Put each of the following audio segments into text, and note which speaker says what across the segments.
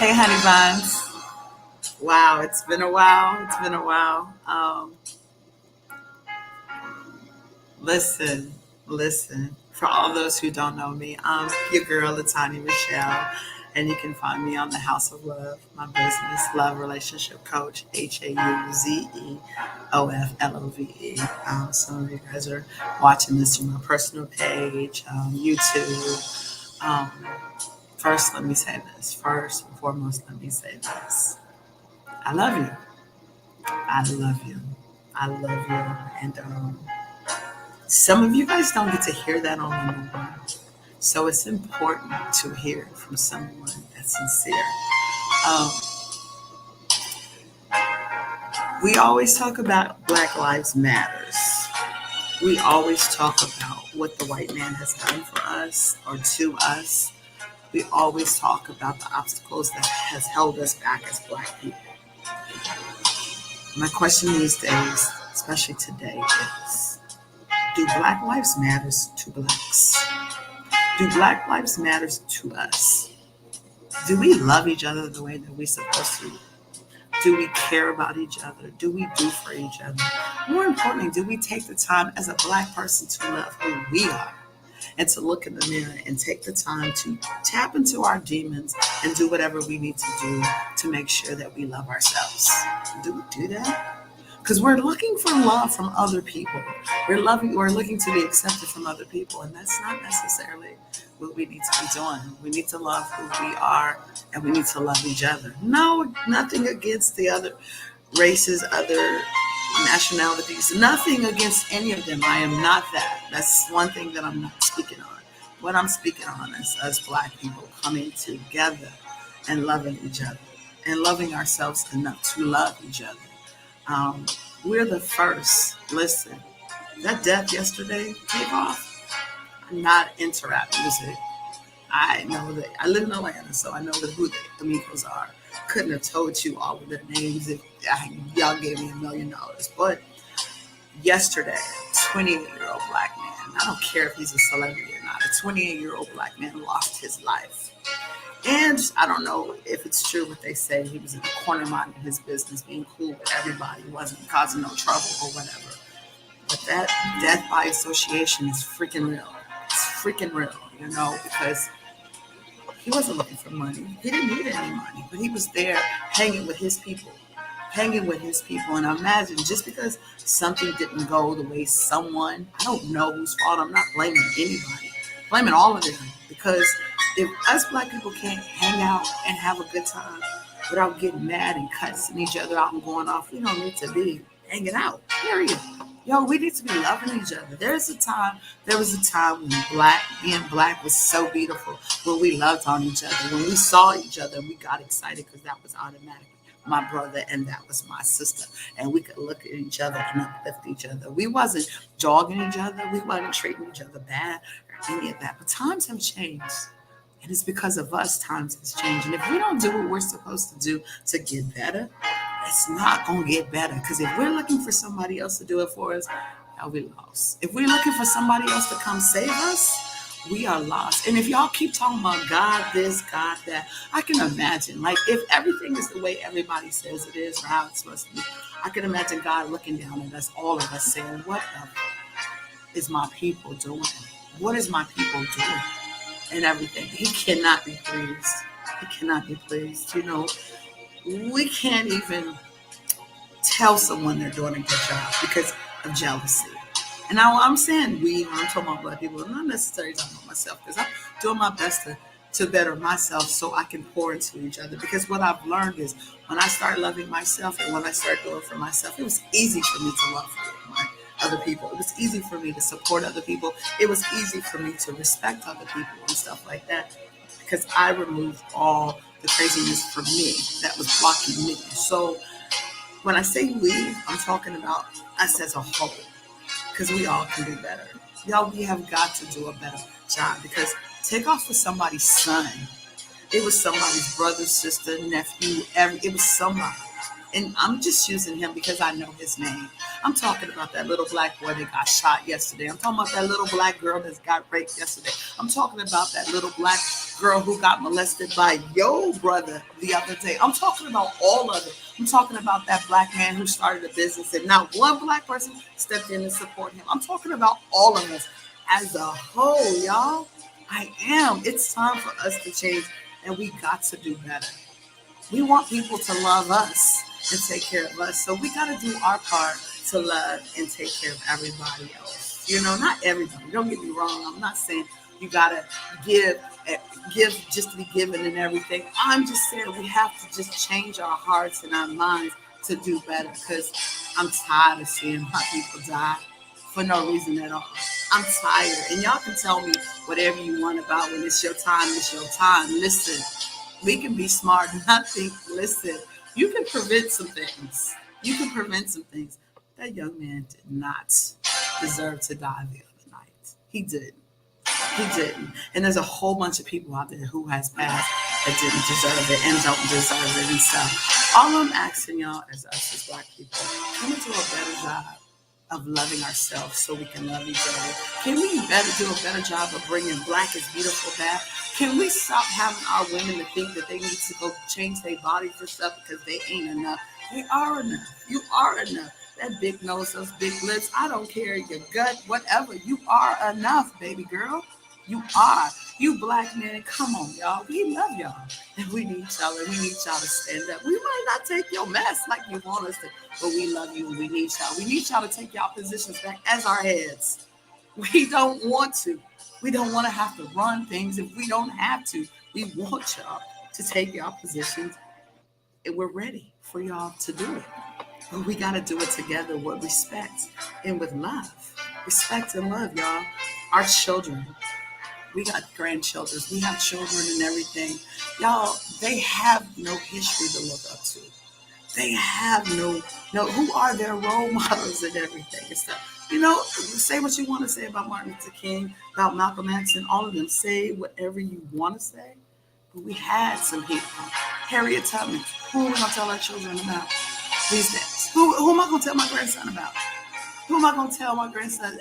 Speaker 1: Hey, honey buns. Wow, it's been a while. It's been a while. Listen, listen. For all those who don't know me, I'm your girl, LaTonya MeChelle, and you can find me on the House of Love, my business, love relationship coach, HAUZEOFLOVE. Some of you guys are watching this through my personal page, YouTube. First, let me say this. First and foremost, let me say this. I love you. I love you. I love you. And some of you guys don't get to hear that on the norm. So it's important to hear from someone that's sincere. Um, we always talk about Black Lives Matters. We always talk about what the white man has done for us or to us. We always talk about the obstacles that has held us back as Black people. My question these days, especially today, is do Black lives matter to Blacks? Do Black lives matter to us? Do we love each other the way that we're supposed to? Do we care about each other? Do we do for each other? More importantly, do we take the time as a Black person to love who we are and to look in the mirror and take the time to tap into our demons and do whatever we need to do to make sure that we love ourselves? Do we do that? Because we're looking for love from other people. We're looking to be accepted from other people, and that's not necessarily what we need to be doing. We need to love who we are, and we need to love each other. No, nothing against the other races, other nationalities, nothing against any of them. I am not that. That's one thing that I'm not speaking on. What I'm speaking on is us Black people coming together and loving each other and loving ourselves enough to love each other. Um, we're the first. Listen, that death yesterday, take off. I'm not into rap music. I know that I live in Atlanta, so I know who the Amigos are. Couldn't have told you all of their names if y'all gave me $1,000,000. But yesterday, a 28-year-old Black man, I don't care if he's a celebrity or not, a 28-year-old Black man lost his life. And I don't know if it's true what they say. He was in the corner minding his business, being cool with everybody, wasn't causing no trouble or whatever. But that death by association is freaking real. It's freaking real, because he wasn't looking for money. He didn't need any money, but he was there hanging with his people. Hanging with his people. And I imagine just because something didn't go the way I don't know whose fault, I'm not blaming anybody, blaming all of them. Because if us Black people can't hang out and have a good time without getting mad and cussing each other out and going off, we don't need to be hanging out, period. We need to be loving each other. There was a time when being Black was so beautiful, when we loved on each other, when we saw each other and we got excited because that was automatic. My brother and that was my sister, and we could look at each other and uplift each other. We wasn't dogging each other. We wasn't treating each other bad or any of that. But times have changed, and it's because of us times has changed. And if we don't do what we're supposed to do to get better, it's not going to get better. Because if we're looking for somebody else to do it for us, we lost. If we're looking for somebody else to come save us, we are lost. And if y'all keep talking about God this, God that, I can imagine, like, if everything is the way everybody says it is or how it's supposed to be, I can imagine God looking down at us, all of us, saying, what is my people doing? What is my people doing? And everything. He cannot be pleased. He cannot be pleased. We can't even tell someone they're doing a good job because of jealousy. And now I'm saying I'm talking about Black people, I'm not necessarily talking about myself, because I'm doing my best to better myself so I can pour into each other. Because what I've learned is when I start loving myself and when I start doing for myself, it was easy for me to love other people. It was easy for me to support other people. It was easy for me to respect other people and stuff like that, because I removed all the craziness from me that was blocking me. So when I say we, I'm talking about us as a whole, because we all can do better. We have got to do a better job, because take off for somebody's son. It was somebody's brother, sister, nephew, it was somebody. And I'm just using him because I know his name. I'm talking about that little black boy that got shot yesterday. I'm talking about that little black girl that got raped yesterday. I'm talking about that little black girl who got molested by your brother the other day. I'm talking about all of it. I'm talking about that black man who started a business and not one black person stepped in to support him. I'm talking about all of us as a whole, y'all. I am. It's time for us to change, and we got to do better. We want people to love us and take care of us. So we got to do our part to love and take care of everybody else. You know, not everybody. Don't get me wrong. I'm not saying you got to give, give just to be given and everything. I'm just saying we have to just change our hearts and our minds to do better, because I'm tired of seeing my people die for no reason at all. I'm tired. And y'all can tell me whatever you want about when it's your time, it's your time. Listen, we can be smart and not think, listen, you can prevent some things. You can prevent some things. That young man did not deserve to die the other night. He didn't. He didn't. And there's a whole bunch of people out there who has passed that didn't deserve it and don't deserve it and stuff. All I'm asking y'all as us as black people, can we do a better job of loving ourselves so we can love each other? Can we do a better job of bringing Black is Beautiful back? Can we stop having our women to think that they need to go change their bodies and stuff because they ain't enough? They are enough. You are enough. That big nose, those big lips, I don't care, your gut, whatever. You are enough, baby girl. You are. You black men, come on, y'all. We love y'all. And we need y'all, and we need y'all to stand up. We might not take your mess like you want us to, but we love you and we need y'all. We need y'all to take y'all positions back as our heads. We don't want to. We don't want to have to run things if we don't have to. We want y'all to take y'all positions, and we're ready for y'all to do it. But we got to do it together with respect and with love. Respect and love, y'all. Our children, we got grandchildren, we have children and everything. Y'all, they have no history to look up to. They have no, who are their role models and everything and stuff. You know, say what you want to say about Martin Luther King, about Malcolm X, and all of them. Say whatever you want to say. But we had some people. Harriet Tubman, who are we going to tell our children about these days? Who am I going to tell my grandson about? Who am I going to tell my grandson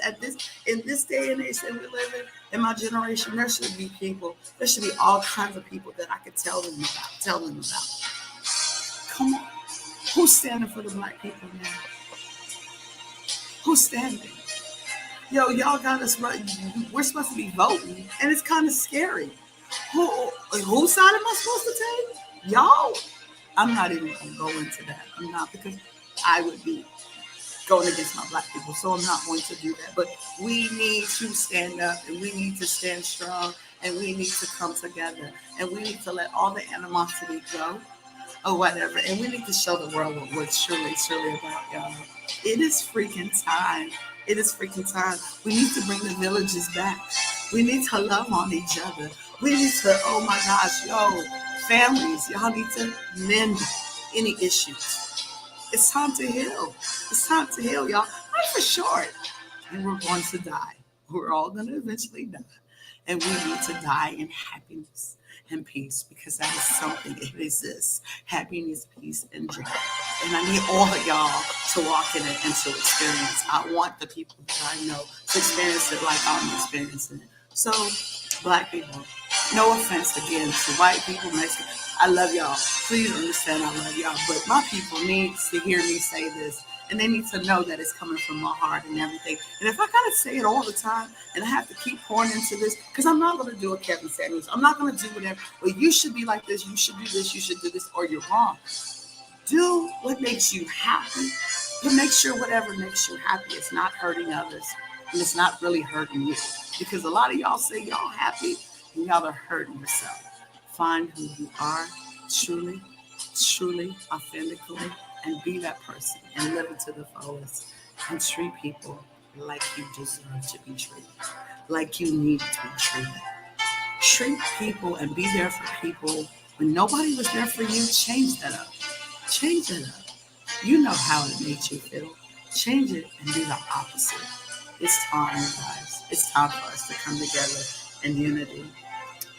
Speaker 1: in this day and age that we live in my generation? There should be people. There should be all kinds of people that I could tell them about. Come on. Who's standing for the black people now? Who's standing? Yo, y'all got us right. We're supposed to be voting, and it's kind of scary. Whose side am I supposed to take? Y'all? I'm not even going to go into that. I'm not, because I would be going against my black people, so I'm not going to do that. But we need to stand up, and we need to stand strong, and we need to come together, and we need to let all the animosity go, or whatever, and we need to show the world what we're truly about, y'all. It is freaking time. It is freaking time. We need to bring the villages back. We need to love on each other. We need to, oh my gosh, yo, families, y'all need to mend any issues. It's time to heal. It's time to heal, y'all. Life is short, and we're going to die. We're all going to eventually die. And we need to die in happiness and peace, because that is something, it exists. Happiness, peace, and joy. And I need all of y'all to walk in it and to experience. I want the people that I know to experience it like I'm experiencing it. So, black people, no offense again to white people, Mexican. I love y'all. Please understand I love y'all. But my people need to hear me say this. And they need to know that it's coming from my heart and everything. And if I gotta say it all the time, and I have to keep pouring into this, because I'm not gonna do a Kevin Samuels. I'm not gonna do whatever. Well, you should be like this. You should do this. You should do this, or you're wrong. Do what makes you happy. But make sure whatever makes you happy is not hurting others, and it's not really hurting you. Because a lot of y'all say y'all happy, and y'all are hurting yourself. Find who you are, truly, authentically, and be that person and live it to the fullest, and treat people like you deserve to be treated, like you need to be treated. Treat people and be there for people when nobody was there for you. Change that up. Change it up. You know how it makes you feel. Change it and do the opposite. It's time, guys. It's time for us to come together in unity.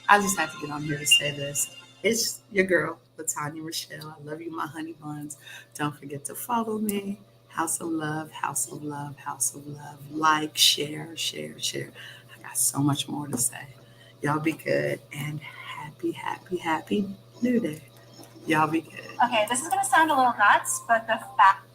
Speaker 1: I just have to get on here to say this. It's your girl, LaTonya MeChelle. I love you, my honey buns. Don't forget to follow me. House of Love, House of Love, House of Love. Like, share, share, share. I got so much more to say. Y'all be good and happy, happy, happy New Day. Y'all be good.
Speaker 2: Okay, this is going to sound a little nuts, but the fact